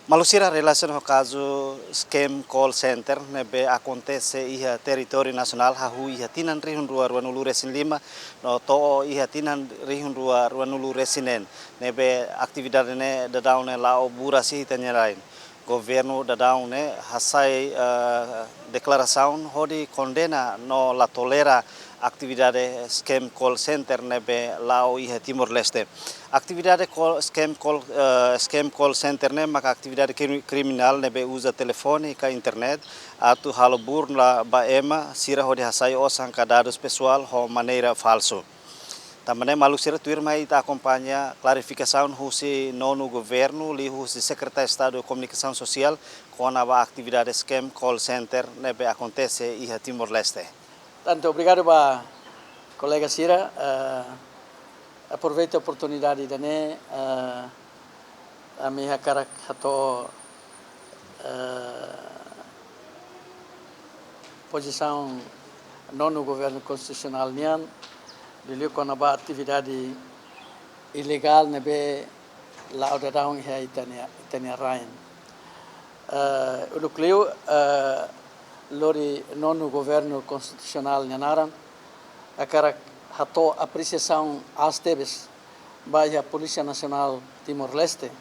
Malusira relação ao caso scam call center nebe acontece iha território nacional hahu iha tinan rihun rua nulu resin lima no to iha tinan rihun rua nulu resinen nebe atividade ne dadau ne lao burasi tanya lain governo dadau ne hasai declaração hodi condena no la tolera atividade scam call center nebe lao iha Timor Leste. Atividade scam call center ne maka atividade criminal nebe usa telefone ka internet atu halobur la baema sira hodi hasai osang ka dados pessoal ho maneira falso. Também malu sira tuir mai ta acompanha clarificação husi nono governo li husi secretário de Estado de Comunicação Social com a atividade scam call center nebe acontece iha Timor Leste. Tanto obrigado para colega Sira. Aproveito a oportunidade de a minha cara posição no governo constitucional nian de com a atividade ilegal nebe lá da down here Itania Ryan. O núcleo lori nono governo constitucional nianaran a cara hato apreciação às teves by a Polícia Nacional Timor-Leste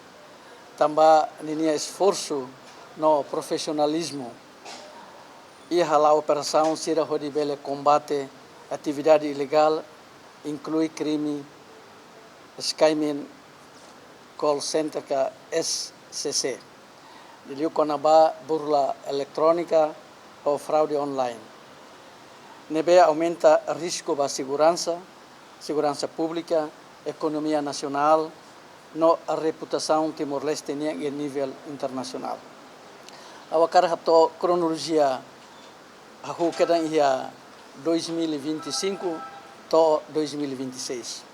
também ninia esforço no profissionalismo e a operação sira hodibele combate atividade ilegal inclui crime scamming call center ka SCC diliu konaba burla eletrônica ou fraude online. Nebe aumenta risco da segurança pública, economia nacional, no a reputação Timor-Leste em nível internacional. A cara a cronologia a queda em 2025 to 2026.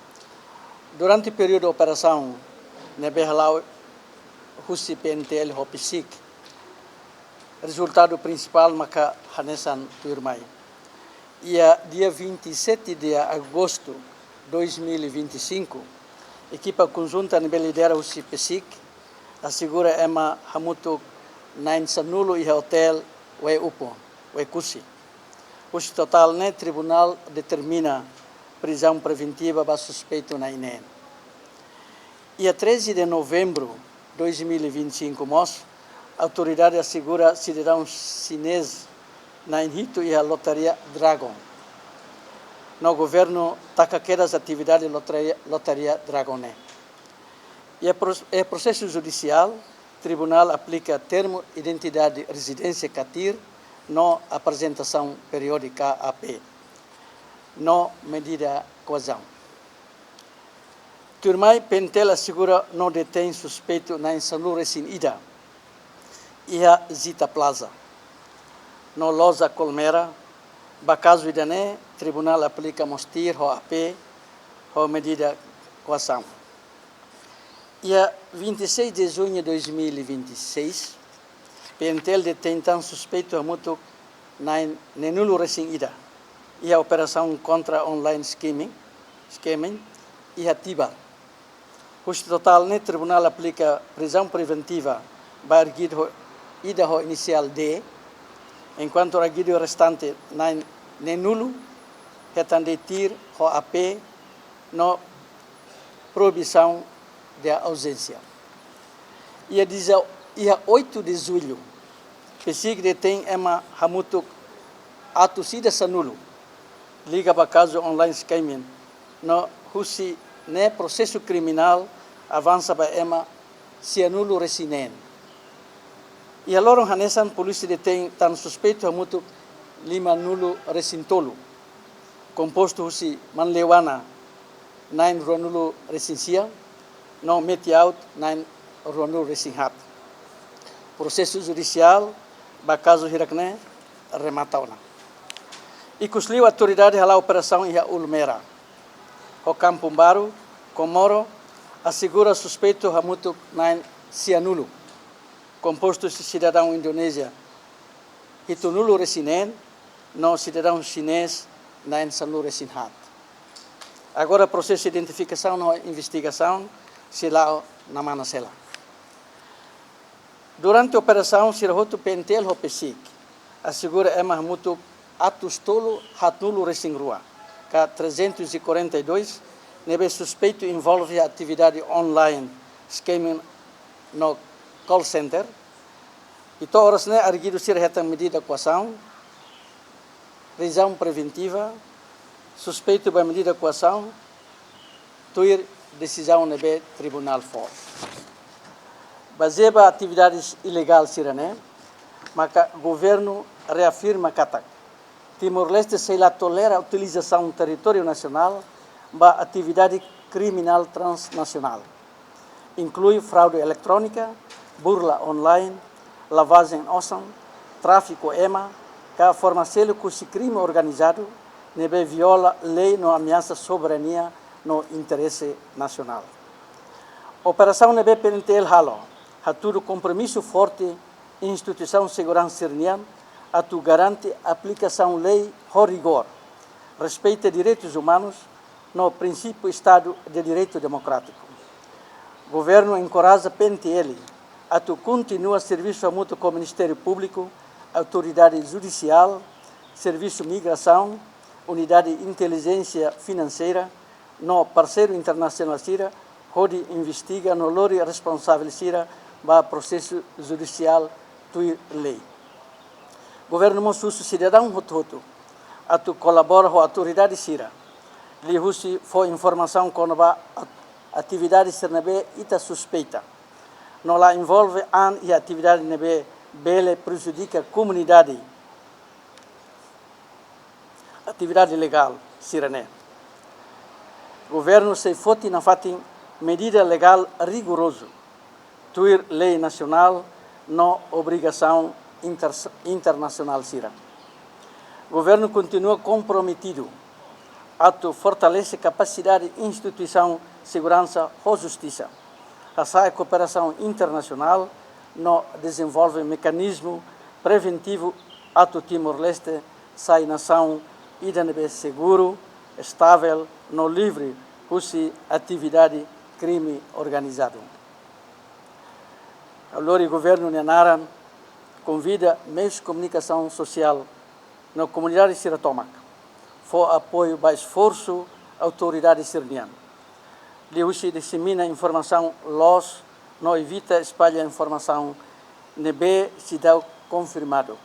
Durante o período de operação, nebe halau husi PNTL Hopisic, resultado principal maka hanesan tuirmai. E dia 27 de agosto de 2025, equipa conjunta nível lidera o CIPESIC, assegura ema hamutuk nain sanulo e hotel we upo, we kusi. O total ne tribunal determina prisão preventiva para suspeito na INE. E a 13 de novembro de 2025, a autoridade assegura cidadão chinês na Inhito e a lotaria Dragon. No governo tacaqueira as atividades lotaria Dragoné. E é processo judicial, tribunal aplica termo identidade residência CATIR no apresentação periódica AP, no medida coação. Turmai Pentel assegura não detém suspeito na Insanlu Resin Ida e a Zita Plaza. No Loza Colmera, bacaso idane, tribunal aplica mostir ho AP, ho medida coação. E a 26 de junho de 2026, Pentel detém tan suspeito a mútuo na Nenulo Resin Ida e a operação contra online scamming e a Tibar. O total ne tribunal aplica prisão preventiva para ida ho inicial D, enquanto o guido restante nem nulo, retan de tir ho AP no proibição de ausência. E a 8 de julho, PSIC detém ema hamutuk atusida sanulo, liga para caso online scamming, no husi ne processo criminal avança para ema cianulo resinen. E a lorong hanesan polisi detém tan suspeito hamutuk 5 nulo resintolo, composto husi manlewana 9 ruanulo resinsia, no meti out 9 ruanulo resinhat. Processo judicial, ba caso hirakne rematauna. E cusliu a autoridade hala operação ia Ulmera. O Campo Baru, Comoro, assegura suspeito hamutuk 9 cianulo, composto de cidadão indonésia, hitunulo resinen, no cidadão chinês, 9 sanulo resinhat. Agora processo de identificação e investigação, se lá na Manasela. Durante a operação, Sirahoto Pentel Hopesik, assegura Emma Mutu atos tolo hatnulo resingrua, que 342, nebe suspeito envolve a atividade online, esquema no call center, e todas né arguido ser reta medida de coação, prisão preventiva, suspeito da medida de coação, tuir decisão nebe tribunal for. Baseado atividades ilegais sirané, mas o governo reafirma que Timor-Leste se lá tolera a utilização do território nacional para atividade criminal transnacional. Inclui fraude eletrônica, burla online, lavagem ossão, tráfico EMA, que a formação com esse crime organizado nebe viola lei no ameaça soberania no interesse nacional. Operação nebe pentel halo, haturo compromisso forte instituição de segurança sirniana, atu garante aplicação lei com rigor, respeita direitos humanos no princípio Estado de Direito Democrático. O governo encoraja PNTL, atu continua serviço mútuo com o Ministério Público, Autoridade Judicial, Serviço Migração, Unidade de Inteligência Financeira, no parceiro internacional Sira, onde investiga no lori responsável Sira para processo judicial tui lei. Governo Mosusu cidadão hoto atu colabora com a autoridade Sira. Li husi foi informação com a atividade sernabe ita suspeita. Não la envolve an e atividade nebe bele prejudica a comunidade. Atividade legal sirané. Governo se foti na fatin medida legal rigoroso. Tuir lei nacional no obrigação internacional Sira. O governo continua comprometido a fortalecer a capacidade de instituição de segurança ou justiça. A cooperação internacional no desenvolve mecanismo preventivo a Timor-Leste sai nação idanebe seguro, estável, no livre, usi atividade crime organizado. Agora o governo Nanaran convida meios de comunicação social na comunidade Siratomac, for apoio para esforço autoridade sirniana. Liusi dissemina informação los, não evita espalhar informação nebe se dá confirmado.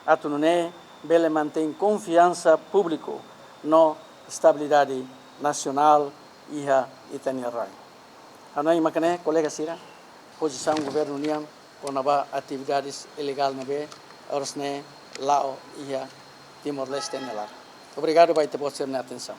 Atununé, bele mantém confiança público na estabilidade nacional e a Itaniarai. Anoi makane, colega Sira, posição governo União com atividades ilegais nebe, orsne lao e a Timor-Leste nelar. Obrigado por ter atenção.